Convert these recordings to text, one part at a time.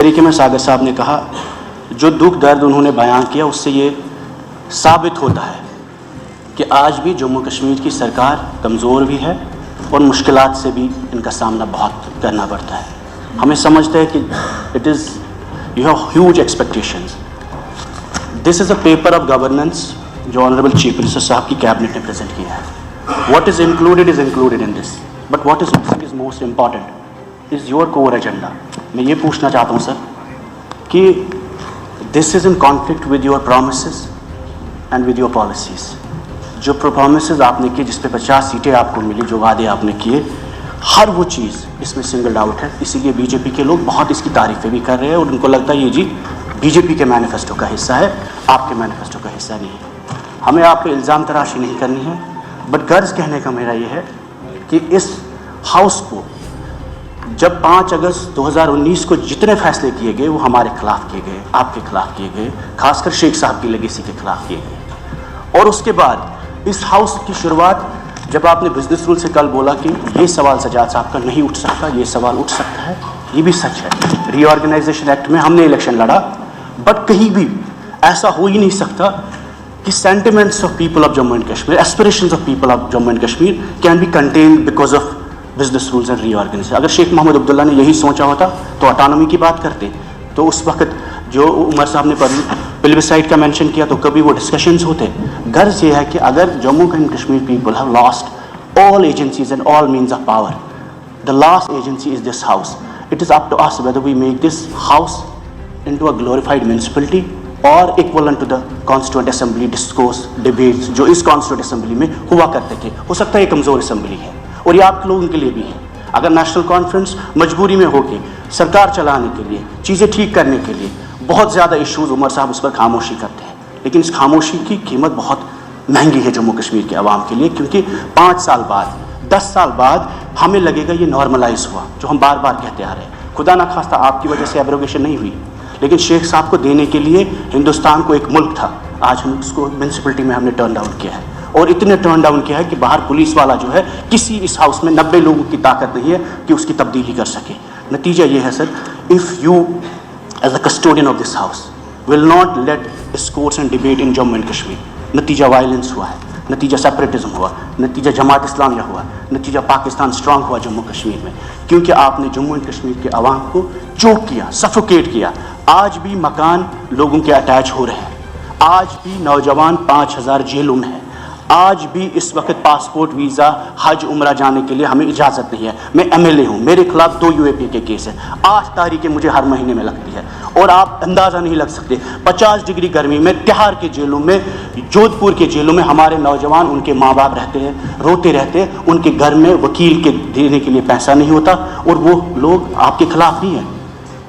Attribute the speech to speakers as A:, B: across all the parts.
A: طریقے میں ساگر صاحب نے کہا جو دکھ درد انہوں نے بیان کیا اس سے یہ ثابت ہوتا ہے کہ آج بھی جموں کشمیر کی سرکار کمزور بھی ہے اور مشکلات سے بھی ان کا سامنا بہت کرنا پڑتا ہے. ہمیں سمجھتے ہیں کہ you have huge expectations. This is a paper of governance جو آنریبل چیف منسٹر صاحب کی کیبنٹ نے پریزنٹ کیا ہے. What is included in this, but what is most important is your core agenda. میں یہ پوچھنا چاہتا ہوں سر کہ this is in conflict with your promises and with your policies. جو پرومسز آپ نے کی, جس پہ 50 سیٹیں آپ کو ملی, جو وعدے آپ نے کیے, ہر وہ چیز اس میں سنگل آؤٹ ہے. اسی لیے بی جے پی کے لوگ بہت اس کی تعریفیں بھی کر رہے ہیں اور ان کو لگتا ہے یہ جی بی جے پی کے مینیفیسٹو کا حصہ ہے, آپ کے مینیفیسٹو کا حصہ نہیں ہے. ہمیں آپ پہ الزام تراشی نہیں کرنی ہے, بٹ غرض کہنے کا میرا یہ ہے کہ اس ہاؤس کو جب 5 اگست 2019 کو جتنے فیصلے کیے گئے وہ ہمارے خلاف کیے گئے, آپ کے خلاف کیے گئے, خاص کر شیخ صاحب کی لیگیسی کے خلاف کیے گئے. اور اس کے بعد اس ہاؤس کی شروعات جب آپ نے بزنس رول سے کل بولا کہ یہ سوال سجاد صاحب کا نہیں اٹھ سکتا, یہ سوال اٹھ سکتا ہے, یہ بھی سچ ہے. ری آرگنائزیشن ایکٹ میں ہم نے الیکشن لڑا, بٹ کہیں بھی ایسا ہو ہی نہیں سکتا کہ sentiments of people of Jammu and Kashmir, aspirations of people of Jammu and Kashmir can be contained because of business rules and reorganisation. اگر شیخ محمد عبداللہ نے یہی سوچا ہوتا تو اٹانومی کی بات کرتے, تو اس وقت جو عمر صاحب نے پلبسائٹ کا مینشن کیا تو کبھی وہ ڈسکشنز ہوتے. غرض یہ ہے کہ اگر Jammu and Kashmir people have lost all agencies and all means of power, the last agency is this house. It is up to us whether we make this house into a glorified municipality or equivalent to the constituent assembly discourse debates جو اس constituent assembly میں ہوا کرتے تھے. ہو سکتا ہے یہ کمزور assembly ہے اور یہ آپ لوگوں کے لیے بھی ہے. اگر نیشنل کانفرنس مجبوری میں ہو کے سرکار چلانے کے لیے, چیزیں ٹھیک کرنے کے لیے, بہت زیادہ ایشوز عمر صاحب اس پر خاموشی کرتے ہیں, لیکن اس خاموشی کی قیمت بہت مہنگی ہے جموں کشمیر کے عوام کے لیے, کیونکہ 5 سال بعد 10 سال بعد ہمیں لگے گا یہ نارملائز ہوا, جو ہم بار بار کہتے آ رہے ہیں. خدا نہ خواستہ آپ کی وجہ سے ایبروگیشن نہیں ہوئی, لیکن شیخ صاحب کو دینے کے لیے ہندوستان کو ایک ملک تھا, آج ہم اس کو میونسپلٹی میں ہم نے ٹرن ڈاؤن کیا ہے. اور اتنے ٹرن ڈاؤن کیا ہے کہ باہر پولیس والا جو ہے, کسی اس ہاؤس میں 90 لوگوں کی طاقت نہیں ہے کہ اس کی تبدیلی کر سکے. نتیجہ یہ ہے sir, if you as a custodian of this house will not let discourse and debate in Jammu and Kashmir, نتیجہ وائلنس ہوا ہے, نتیجہ سیپریٹزم ہوا, نتیجہ جماعت اسلامیہ ہوا, نتیجہ پاکستان اسٹرانگ ہوا جموں کشمیر میں, کیونکہ آپ نے جموں اینڈ کشمیر کے عوام کو چوک کیا, سفوکیٹ کیا. آج بھی مکان لوگوں کے اٹیچ ہو رہے ہیں, آج بھی نوجوان 5000 جیلوں میں ہیں, آج بھی اس وقت پاسپورٹ ویزا حج عمرہ جانے کے لیے ہمیں اجازت نہیں ہے. میں MLA ہوں, میرے خلاف 2 UAP کے کیس ہیں, 8 تاریخیں مجھے ہر مہینے میں لگتی ہے, اور آپ اندازہ نہیں لگ سکتے 50 ڈگری گرمی میں تہار کے جیلوں میں, جودھ پور کے جیلوں میں ہمارے نوجوان, ان کے ماں باپ رہتے ہیں, روتے رہتے ہیں, ان کے گھر میں وکیل کے دینے کے لیے پیسہ نہیں ہوتا, اور وہ لوگ آپ کے خلاف نہیں ہیں.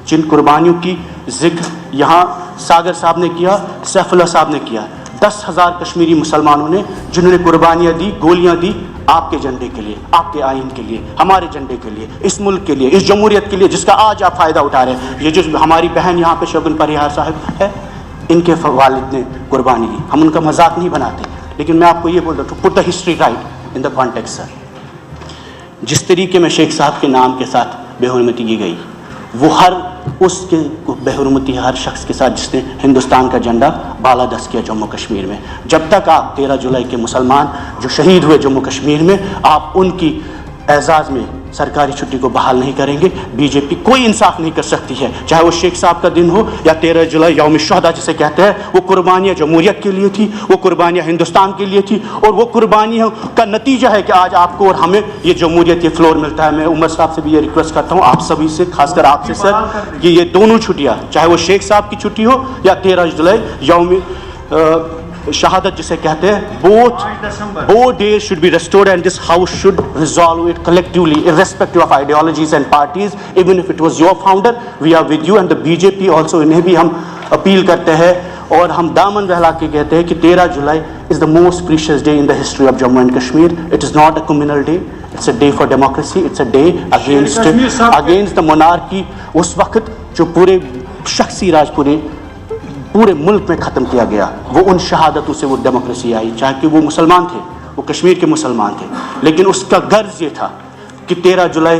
A: جن قربانیوں کی ذکر یہاں ساگر صاحب نے کیا, سیف اللہ صاحب نے کیا, 10,000 کشمیری مسلمانوں نے جنہوں نے قربانیاں دی, گولیاں دی آپ کے جھنڈے کے لیے, آپ کے آئین کے لیے, ہمارے جھنڈے کے لیے, اس ملک کے لیے, اس جمہوریت کے لیے جس کا آج آپ فائدہ اٹھا رہے ہیں. یہ جو ہماری بہن یہاں پہ شگن پریہار صاحب ہے, ان کے والد نے قربانی دی, ہم ان کا مذاق نہیں بناتے, لیکن میں آپ کو یہ بولتا ہوں, put the history right in the context. Sir, جس طریقے میں شیخ صاحب کے نام کے ساتھ بے حرمتی کی گئی, وہ ہر اس کے بے حرمتی ہر شخص کے ساتھ جس نے ہندوستان کا جھنڈا بالادست کیا جموں کشمیر میں. جب تک آپ 13 جولائی کے مسلمان جو شہید ہوئے جموں کشمیر میں, آپ ان کی اعزاز میں سرکاری چھٹی کو بحال نہیں کریں گے, بی جے پی کوئی انصاف نہیں کر سکتی ہے, چاہے وہ شیخ صاحب کا دن ہو یا 13 جولائی یوم شہداء جسے کہتے ہیں. وہ قربانیاں جمہوریت کے لیے تھی, وہ قربانیاں ہندوستان کے لیے تھی, اور وہ قربانیوں کا نتیجہ ہے کہ آج آپ کو اور ہمیں یہ جمہوریت, یہ فلور ملتا ہے. میں عمر صاحب سے بھی یہ ریکویسٹ کرتا ہوں, آپ سبھی سے, خاص کر آپ سے سر, کہ یہ دونوں چھٹیاں, چاہے وہ شیخ صاحب کی چھٹی ہو یا 13 جولائی یوم شہادت جسے کہتے ہیں, both days should be restored, and this house should resolve it collectively irrespective of ideologies and parties. Even if it was your founder, we are with you, and the BJP also, انہیں بھی ہم appeal کرتے ہیں اور ہم دامن بہلا کے کہتے ہیں کہ 13 جولائی is the most precious day in the history of Jammu and Kashmir. It is not a communal day, it's a day for democracy, it's a day against the monarchy. اس وقت جو پورے شخصی راج پورے ملک میں ختم کیا گیا, وہ ان شہادتوں سے وہ ڈیموکریسی آئی, چاہے کہ وہ مسلمان تھے, وہ کشمیر کے مسلمان تھے, لیکن اس کا غرض یہ تھا کہ 13 جولائی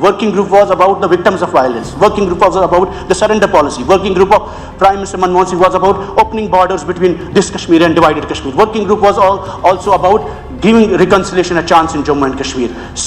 A: Working group was about the victims of violence. Working group was about the surrender policy. Working group of Prime Minister Manmohan Singh was about opening borders between this Kashmir and divided Kashmir. Working group was also about giving reconciliation a chance in Jammu and Kashmir.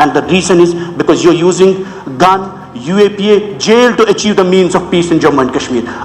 A: And the reason is because you're using gun, UAPA, jail to achieve the means of peace in Jammu and Kashmir.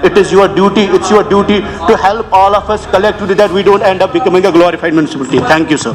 A: It is your duty, it's your duty to help all of us collectively that we don't end up becoming a glorified municipality. Thank you, sir.